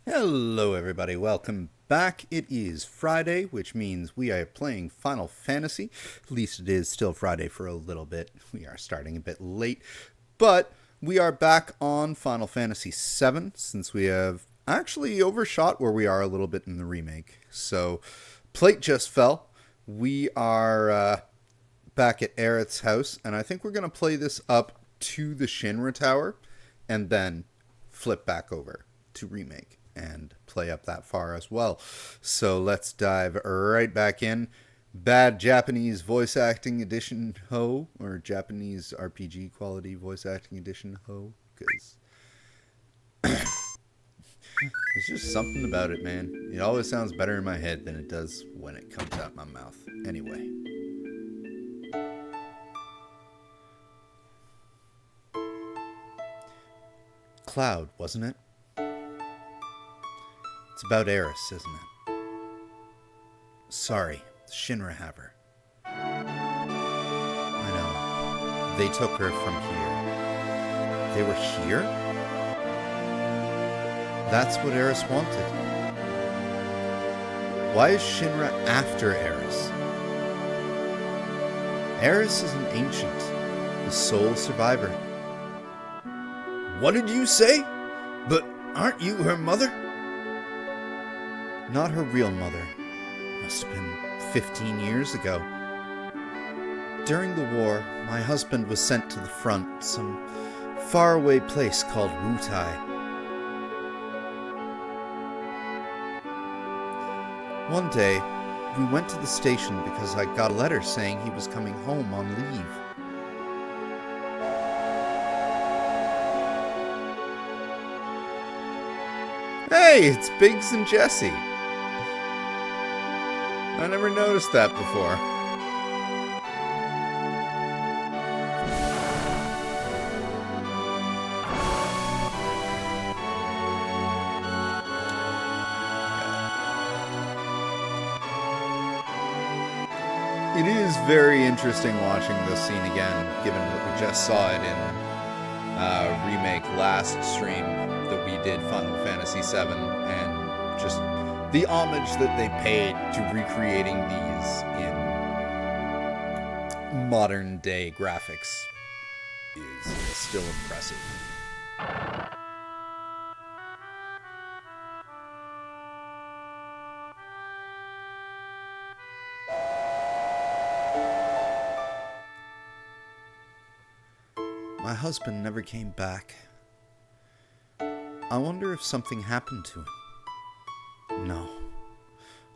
Hello, everybody. Welcome back. It is Friday, which means we are playing Final Fantasy. At least it is still Friday for a little bit. We are starting a bit late, but we are back on Final Fantasy VII since we have actually overshot where we are a little bit in the remake. So, plate just fell. We are back at Aerith's house, and I think we're going to play this up to the Shinra Tower and then flip back over to remake and play up that far as well. So let's dive right back in. Bad Japanese voice acting edition ho, or Japanese RPG quality voice acting edition ho, because there's just something about it, man. It always sounds better in my head than it does when it comes out my mouth. Anyway. Cloud, wasn't it? It's about Eris, isn't it? Sorry, Shinra have her. I know. They took her from here. They were here? That's what Eris wanted. Why is Shinra after Eris? Eris is an ancient, the sole survivor. What did you say? But aren't you her mother? Not her real mother. Must have been 15 years ago. During the war, my husband was sent to the front, some faraway place called Wutai. One day, we went to the station because I got a letter saying he was coming home on leave. Hey, it's Biggs and Jesse. I never noticed that before. It is very interesting watching this scene again, given that we just saw it in remake last stream that we did Final Fantasy VII, and just the homage that they paid to recreating these in modern day graphics is still impressive. My husband never came back. I wonder if something happened to him. No.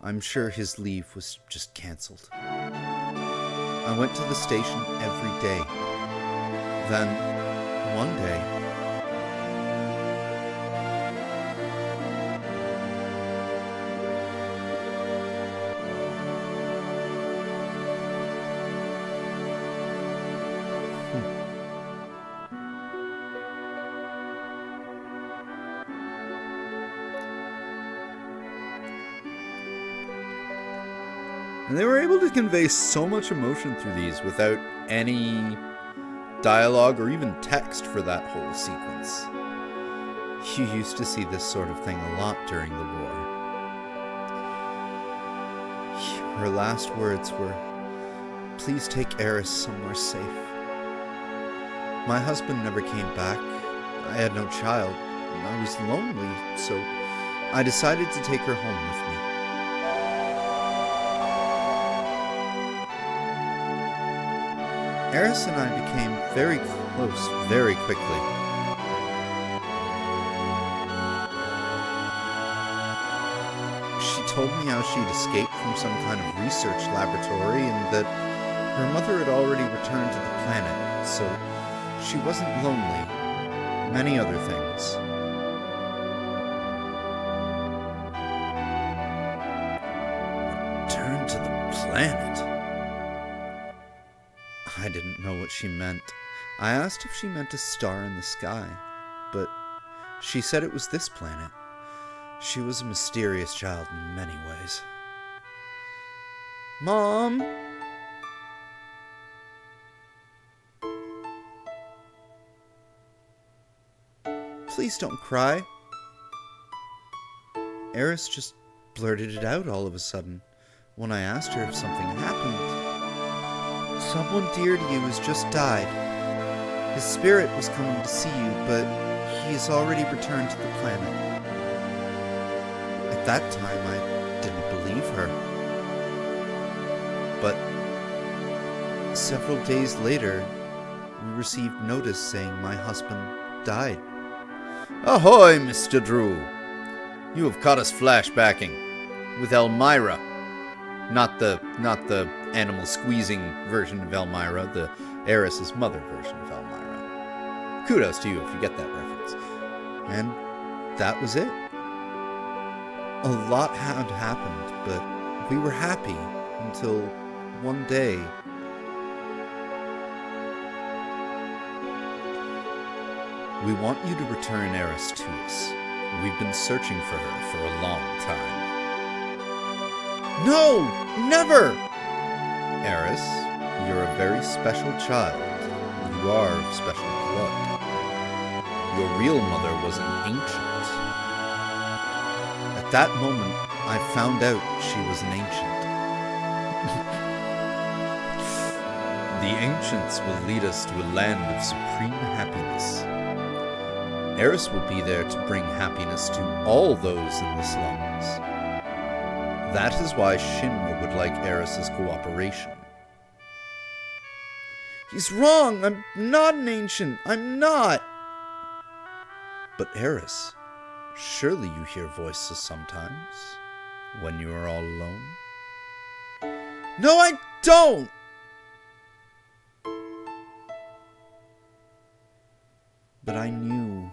I'm sure his leave was just cancelled. I went to the station every day. Then, one day... And they were able to convey so much emotion through these without any dialogue or even text for that whole sequence. You used to see this sort of thing a lot during the war. Her last words were, "Please take Eris somewhere safe." My husband never came back. I had no child, and I was lonely, so I decided to take her home with me. Eris and I became very close very quickly. She told me how she'd escaped from some kind of research laboratory and that her mother had already returned to the planet, so she wasn't lonely. Many other things. Return to the planet? I didn't know what she meant. I asked if she meant a star in the sky, but she said it was this planet. She was a mysterious child in many ways. Mom! Please don't cry. Eris just blurted it out all of a sudden when I asked her if something happened. Someone dear to you has just died. His spirit was coming to see you, but he has already returned to the planet. At that time, I didn't believe her. But several days later, we received notice saying my husband died. Ahoy, Mr. Drew! You have caught us flashbacking with Elmira. Not the animal squeezing version of Elmira, the Eris's mother version of Elmira. Kudos to you if you get that reference. And that was it. A lot had happened, but we were happy until one day. We want you to return Eris to us. We've been searching for her for a long time. No! Never! Eris, you're a very special child. You are of special blood. Your real mother was an ancient. At that moment, I found out she was an ancient. The ancients will lead us to a land of supreme happiness. Eris will be there to bring happiness to all those in the slums. That is why Shinra would like Eris's cooperation. He's wrong! I'm not an ancient! I'm not! But Eris, surely you hear voices sometimes, when you are all alone? No, I don't! But I knew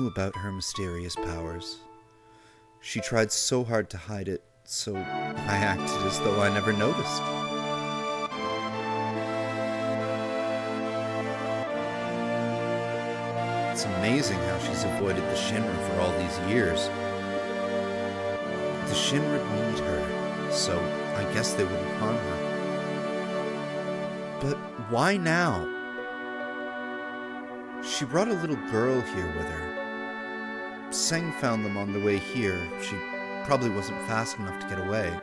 about her mysterious powers. She tried so hard to hide it, so I acted as though I never noticed. It's amazing how she's avoided the Shinra for all these years. The Shinra need her, so I guess they wouldn't harm her. But why now? She brought a little girl here with her. Seng found them on the way here. She probably wasn't fast enough to get away.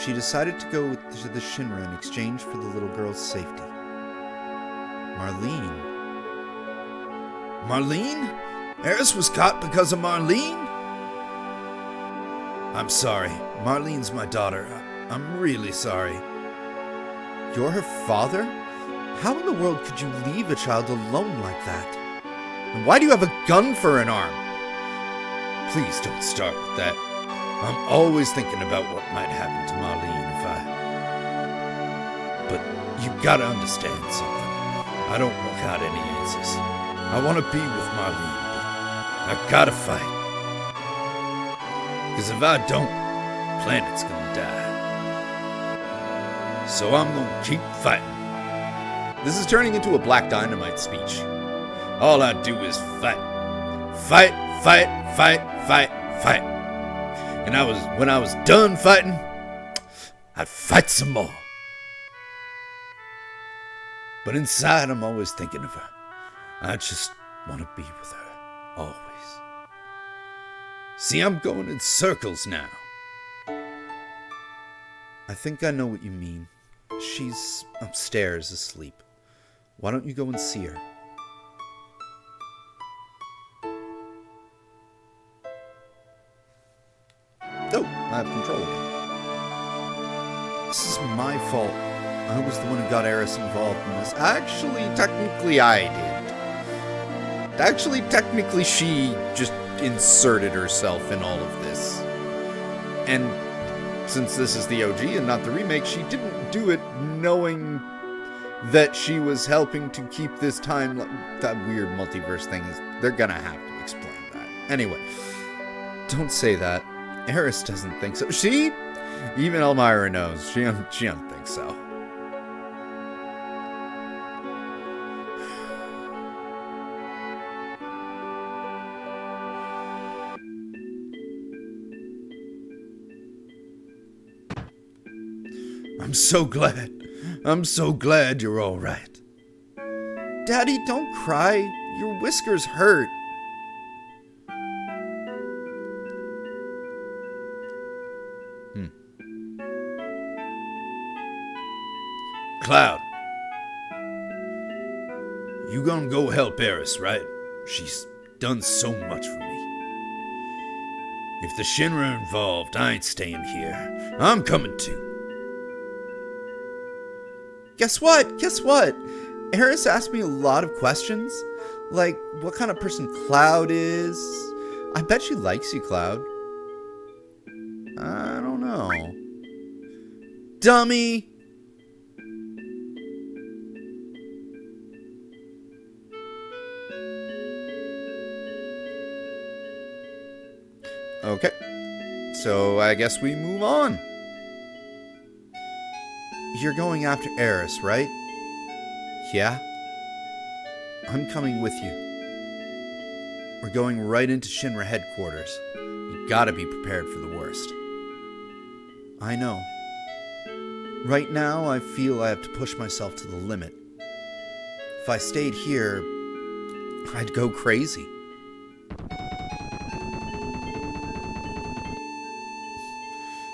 She decided to go to the Shinra in exchange for the little girl's safety. Marlene? Marlene? Eris was caught because of Marlene? I'm sorry. Marlene's my daughter. I'm really sorry. You're her father? How in the world could you leave a child alone like that? And why do you have a gun for an arm? Please don't start with that. I'm always thinking about what might happen to Marlene if I... But you gotta understand something. I don't got any answers. I want to be with Marlene, but I gotta fight. Because if I don't, the planet's gonna die. So I'm gonna keep fighting. This is turning into a Black Dynamite speech. All I do is fight. Fight, fight, fight, fight, fight. And when I was done fighting, I'd fight some more. But inside, I'm always thinking of her. I just want to be with her, always. See, I'm going in circles now. I think I know what you mean. She's upstairs asleep. Why don't you go and see her? Oh, I have control again. This is my fault. I was the one who got Eris involved in this. Actually, technically, I did. Technically, she just inserted herself in all of this. And since this is the OG and not the remake, she didn't do it knowing that she was helping to keep this time. That weird multiverse thing is, they're gonna have to explain that. Anyway, don't say that. Eris doesn't think so. She? Even Elmira knows. She don't think so. I'm so glad. I'm so glad you're all right. Daddy, don't cry. Your whiskers hurt. Cloud. You gonna go help Eris, right? She's done so much for me. If the Shinra are involved, I ain't staying here. I'm coming too. Guess what? Guess what? Eris asked me a lot of questions. Like, what kind of person Cloud is. I bet she likes you, Cloud. I don't know. Dummy! Okay. So I guess we move on. You're going after Eris, right? Yeah? I'm coming with you. We're going right into Shinra headquarters. You gotta be prepared for the worst. I know. Right now, I feel I have to push myself to the limit. If I stayed here, I'd go crazy.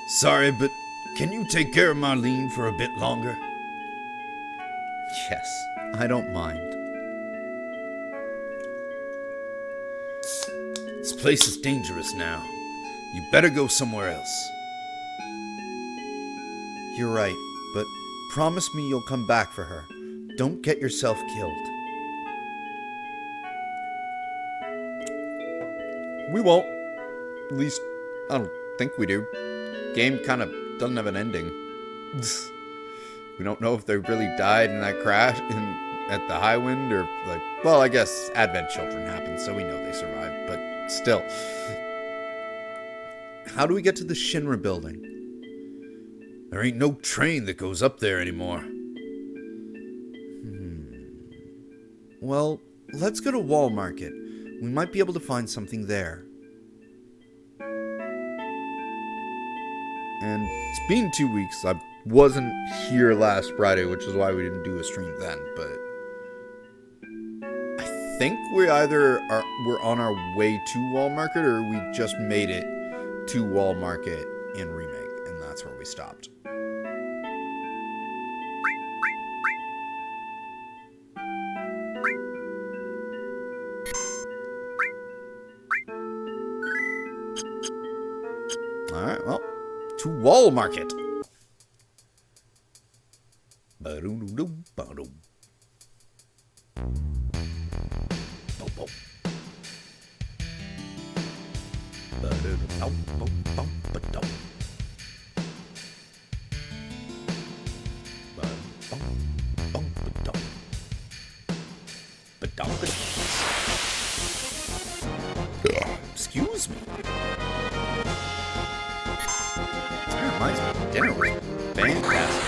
Sorry, but can you take care of Marlene for a bit longer? Yes, I don't mind. This place is dangerous now. You better go somewhere else. You're right, but promise me you'll come back for her. Don't get yourself killed. We won't. At least, I don't think we do. Game kind of doesn't have an ending. We don't know if they really died in that crash at the high wind, or like, well, I guess Advent Children happened, so we know they survived, but still. How do we get to the Shinra building? There ain't no train that goes up there anymore. Well, let's go to Wall Market. We might be able to find something there. And it's been 2 weeks. I wasn't here last Friday, which is why we didn't do a stream then, but I think we're on our way to Wall Market, or we just made it to Wall Market in Remake, and that's where we stopped. Alright, well, to Wall Market. Excuse me. That reminds me, dinner was fantastic.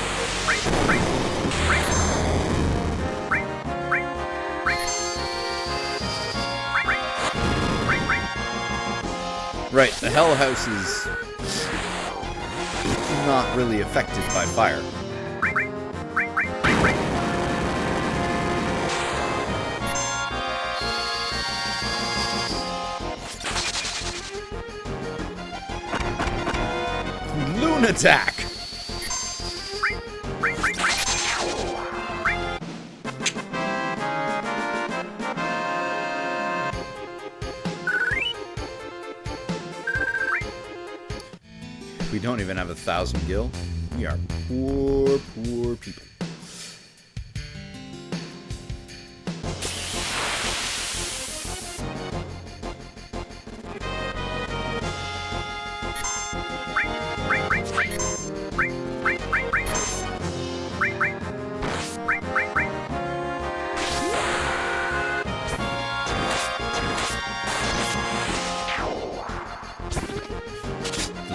Right, the Hell House is not really affected by fire. Loon attack! We don't even have 1,000 gil. We are poor, poor people.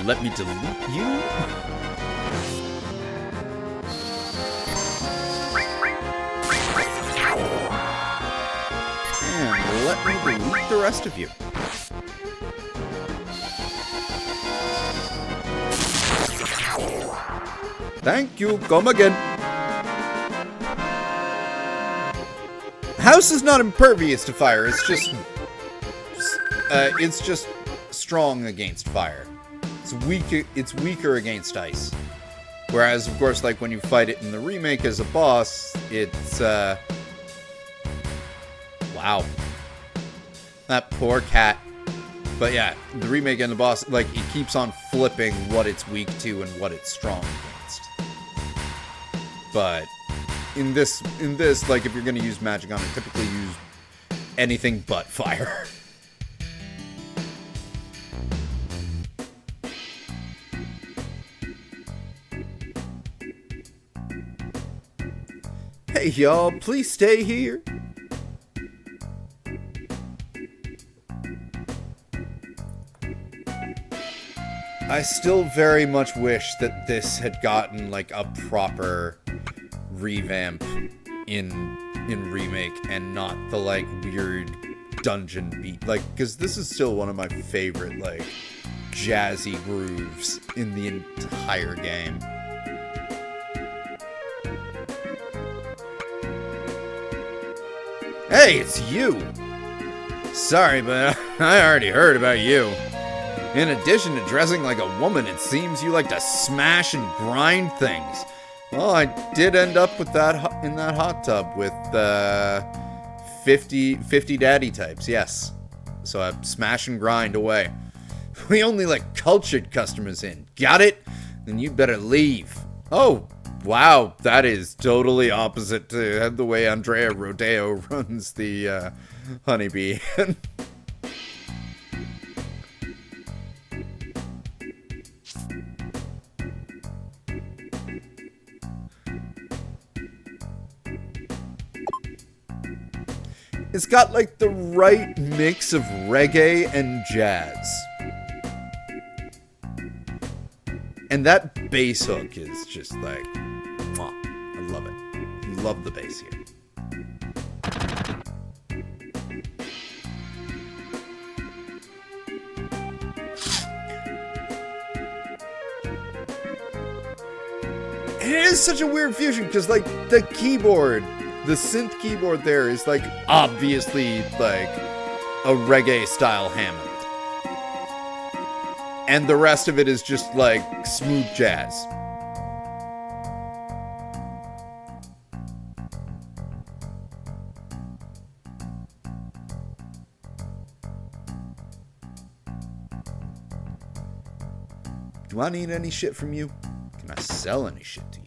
Let me delete you? And let me delete the rest of you. Thank you, come again. House is not impervious to fire, it's just strong against fire. It's weaker against ice. Whereas, of course, like when you fight it in the remake as a boss, it's, wow. That poor cat. But yeah, the remake and the boss, like, it keeps on flipping what it's weak to and what it's strong against. But in this, like, if you're gonna use magic on it, typically use anything but fire. Hey y'all, please stay here. I still very much wish that this had gotten like a proper revamp in remake and not the like weird dungeon beat, like, because this is still one of my favorite like jazzy grooves in the entire game. Hey, it's you! Sorry, but I already heard about you. In addition to dressing like a woman, it seems you like to smash and grind things. Well, I did end up with that in that hot tub with 50 daddy types, yes. So I smash and grind away. We only let cultured customers in. Got it? Then you'd better leave. Oh, wow, that is totally opposite to the way Andrea Rodeo runs the honeybee. It's got like the right mix of reggae and jazz. And that bass hook is just like, mwah. I love it. Love the bass here. And it is such a weird fusion because like the keyboard, the synth keyboard there is like obviously like a reggae style Hammond. And the rest of it is just like smooth jazz. Do I need any shit from you? Can I sell any shit to you?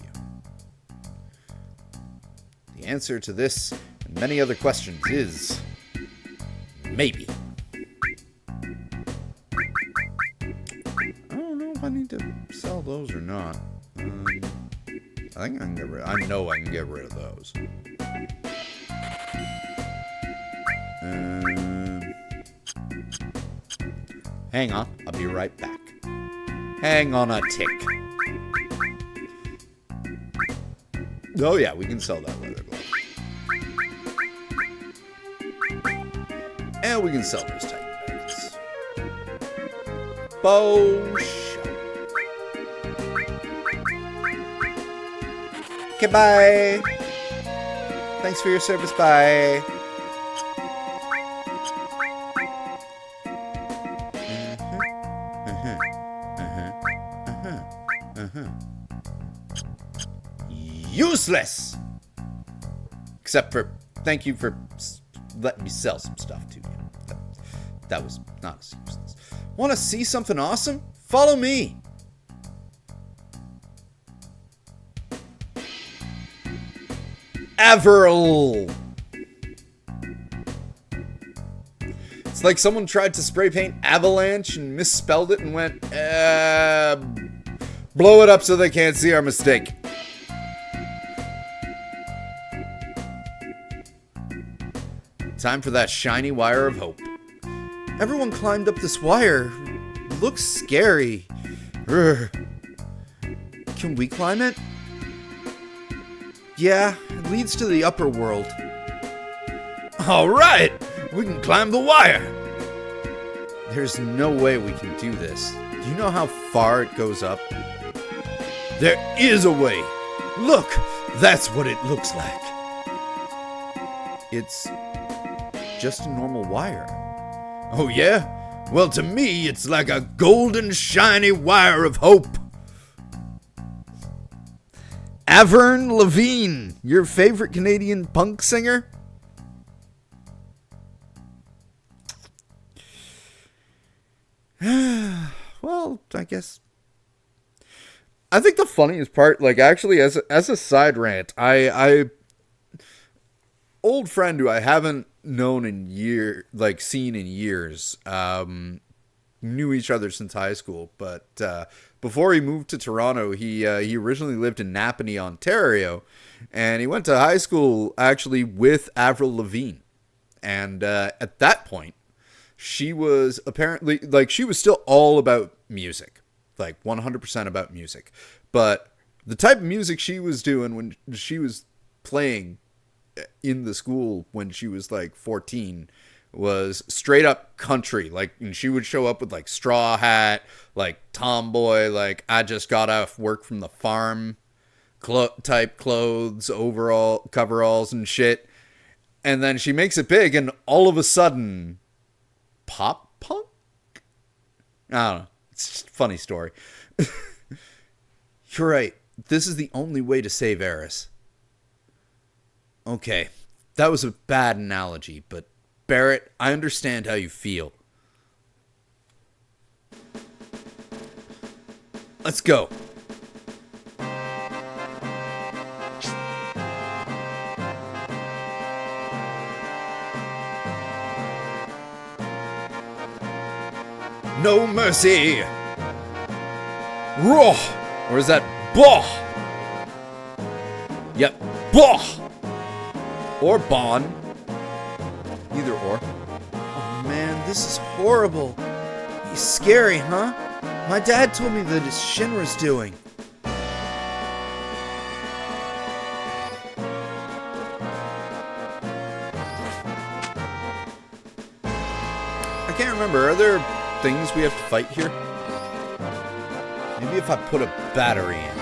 The answer to this and many other questions is maybe. I don't know if I need to sell those or not. I think I can get rid. I know I can get rid of those. Hang on, I'll be right back. Hang on a tick. Oh yeah, we can sell that leather glove. And we can sell those Titan bags. Show. Okay, bye. Thanks for your service, bye. Useless! Except for, thank you for letting me sell some stuff to you. That was not as useless. Want to see something awesome? Follow me! Averil! It's like someone tried to spray paint avalanche and misspelled it and went, blow it up so they can't see our mistake. Time for that shiny wire of hope. Everyone climbed up this wire. It looks scary. Urgh. Can we climb it? Yeah, it leads to the upper world. Alright! We can climb the wire! There's no way we can do this. Do you know how far it goes up? There is a way! Look! That's what it looks like. It's just a normal wire. Oh yeah? Well, to me, it's like a golden shiny wire of hope. Avril Lavigne, your favorite Canadian punk singer? Well, I guess. I think the funniest part, like, actually, as a side rant, I old friend who I haven't known in seen in years, knew each other since high school, but before he moved to Toronto, he originally lived in Napanee, Ontario, and he went to high school actually with Avril Lavigne, and at that point, she was apparently like she was still all about music, like 100% about music, but the type of music she was doing when she was playing in the school when she was like 14 was straight up country. Like, and she would show up with like straw hat, like tomboy, like I just got off work from the farm type clothes, overall coveralls and shit. And then she makes it big, and all of a sudden, pop punk? I don't know. It's just a funny story. You're right. This is the only way to save Eris. Okay, that was a bad analogy, but Barrett, I understand how you feel. Let's go. No mercy. Raw. Or is that Bah? Yep, Bah. Or Bon. Either or. Oh man, this is horrible. He's scary, huh? My dad told me that it's Shinra's doing. I can't remember. Are there things we have to fight here? Maybe if I put a battery in.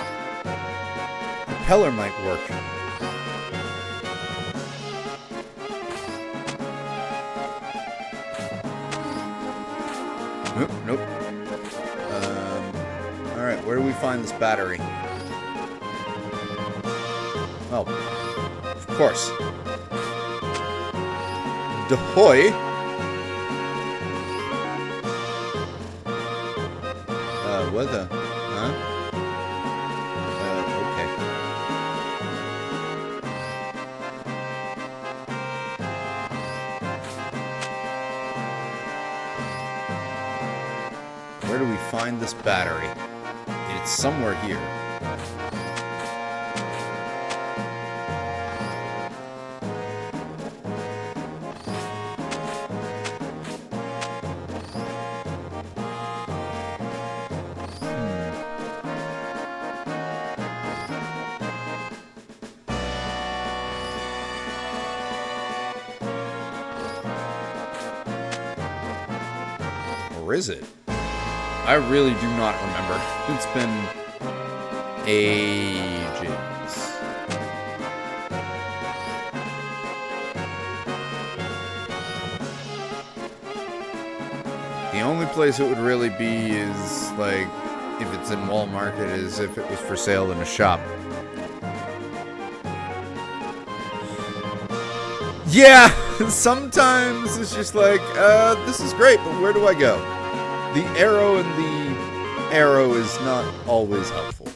Propeller might work. Nope. Alright, where do we find this battery? Oh, of course. Dahoy! What the? Huh? Okay. Where do we find this battery? It's somewhere here. Or is it? I really do not remember. It's been ages. The only place it would really be is, like, if it's in Walmart, it is if it was for sale in a shop. Yeah, sometimes it's just like, this is great, but where do I go? The arrow and the arrow is not always helpful.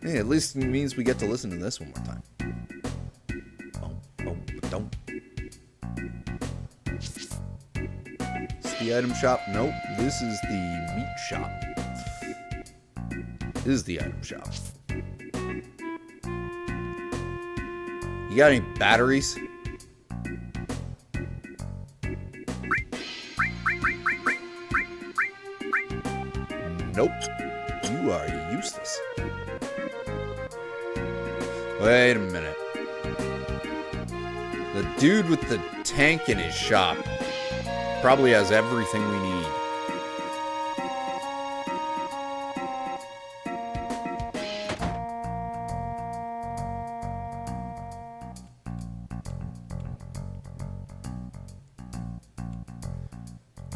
Hey, at least it means we get to listen to this one more time. Don't. It's the item shop. Nope, this is the meat shop. This is the item shop. You got any batteries? Nope. You are useless. Wait a minute. The dude with the tank in his shop probably has everything we need.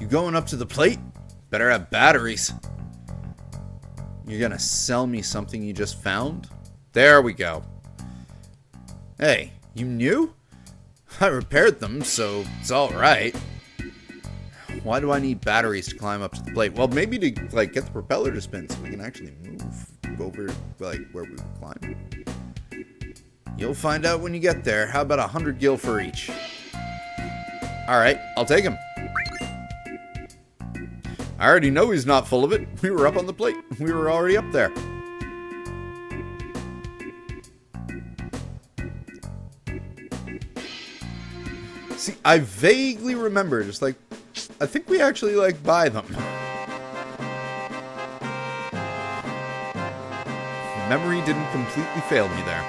You going up to the plate? better have batteries. You're gonna sell me something you just found? There we go. Hey, you new? I repaired them, so it's alright. Why do I need batteries to climb up to the plate? Well, maybe to, like, get the propeller to spin so we can actually move over, like, where we would climb. You'll find out when you get there. How about 100 gil for each? Alright, I'll take him. I already know he's not full of it. We were up on the plate. We were already up there. See, I vaguely remember, just like, I think we actually, like, buy them. Memory didn't completely fail me there.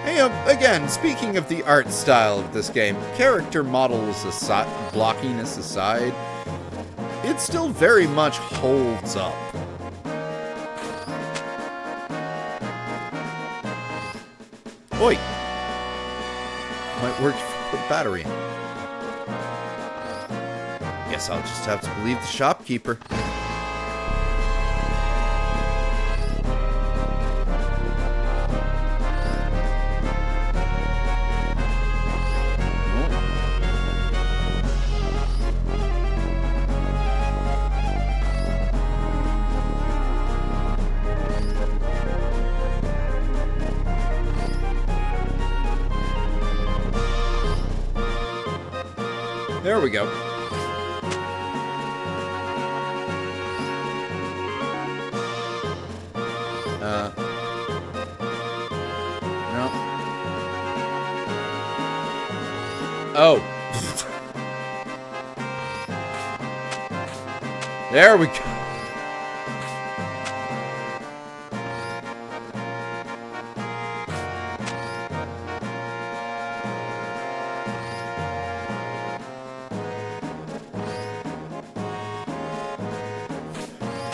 Hey, again, speaking of the art style of this game, character models aside, blockiness aside, it still very much holds up. Oi! Might work if you put battery in. Guess I'll just have to believe the shopkeeper. There we go. No. Oh. There we go.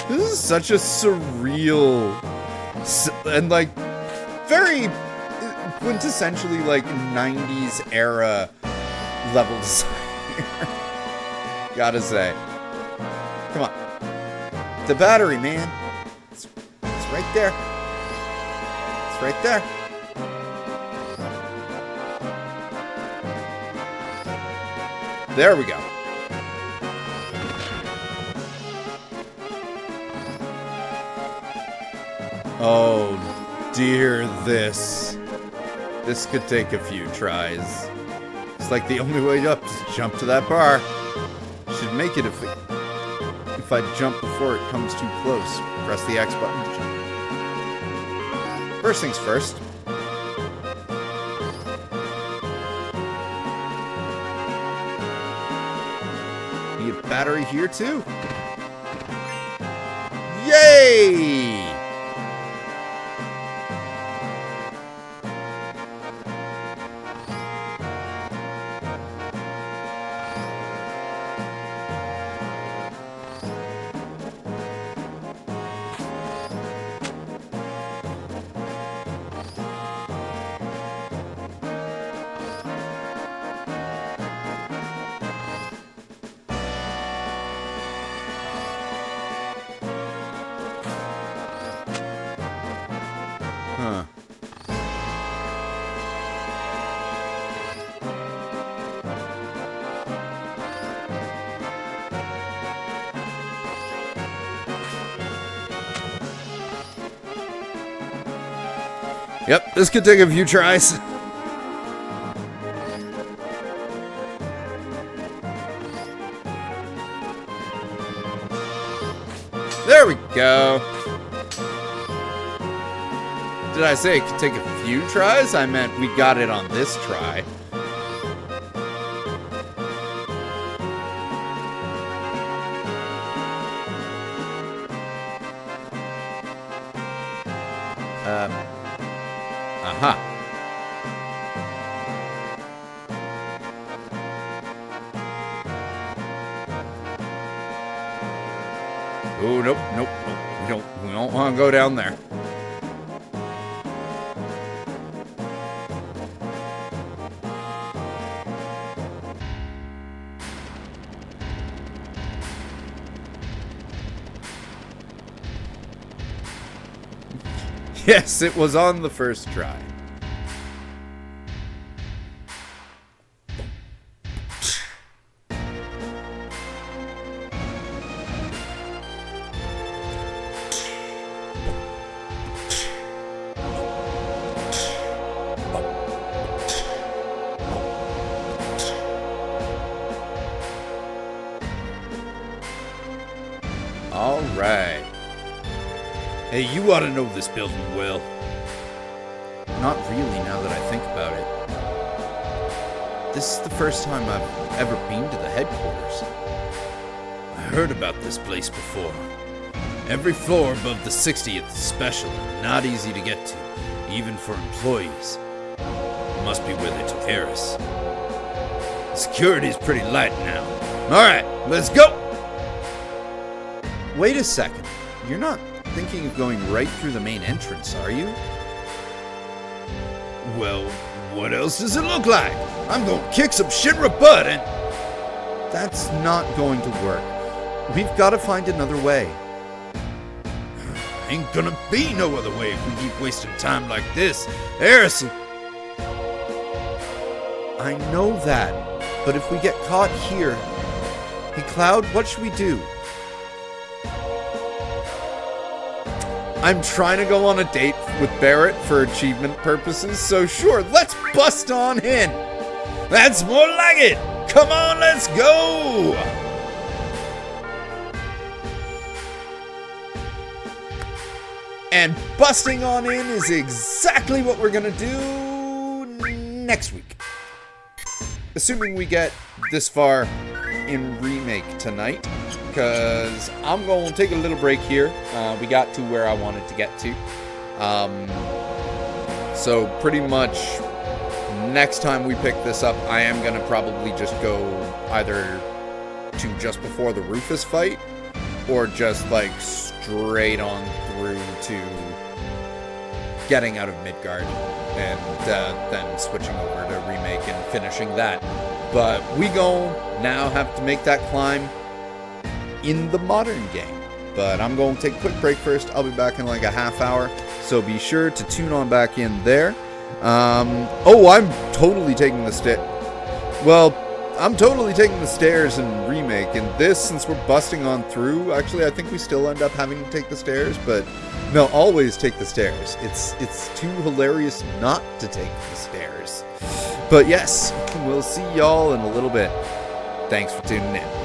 This is such a surreal and, like, very quintessentially, like, 90s era level design here. Gotta say. Come on. The battery, man. It's right there. It's right there. There we go. Oh, dear, this could take a few tries. It's like the only way up is to jump to that bar. Should make it if I jump before it comes too close. Press the X button to jump. First things first. Need a battery here too. Yay! Huh. Yep, this could take a few tries. There we go. Did I say it could take a few tries? I meant we got it on this try. Aha. Oh, nope, nope, nope. We don't want to go down there. Yes, it was on the first try. All right. Hey, you ought to know this building well. Not really, now that I think about it. This is the first time I've ever been to the headquarters. I heard about this place before. Every floor above the 60th is special and not easy to get to, even for employees. Must be where they took Harris. Security's pretty light now. Alright, let's go! Wait a second. You're not thinking of going right through the main entrance, are you? Well, what else does it look like? I'm gonna kick some Shinra butt and... That's not going to work. We've got to find another way. Ain't gonna be no other way if we keep wasting time like this. Harrison! I know that, but if we get caught here... Hey, Cloud, what should we do? I'm trying to go on a date with Barrett for achievement purposes, so sure, let's bust on in! That's more like it! Come on, let's go! And busting on in is exactly what we're gonna do next week. Assuming we get this far in Remake tonight, because I'm going to take a little break here. We got to where I wanted to get to. So pretty much next time we pick this up, I am going to probably just go either to just before the Rufus fight, or just like straight on through to getting out of Midgard, and then switching over to Remake and finishing that. But we go now have to make that climb in the modern game. But I'm going to take a quick break first. I'll be back in like a half hour, so be sure to tune on back in there. Oh, I'm totally taking the I'm totally taking the stairs in Remake, and this, since we're busting on through, actually I think we still end up having to take the stairs, but no, always take the stairs. It's too hilarious not to take the stairs. But yes, we'll see y'all in a little bit. Thanks for tuning in.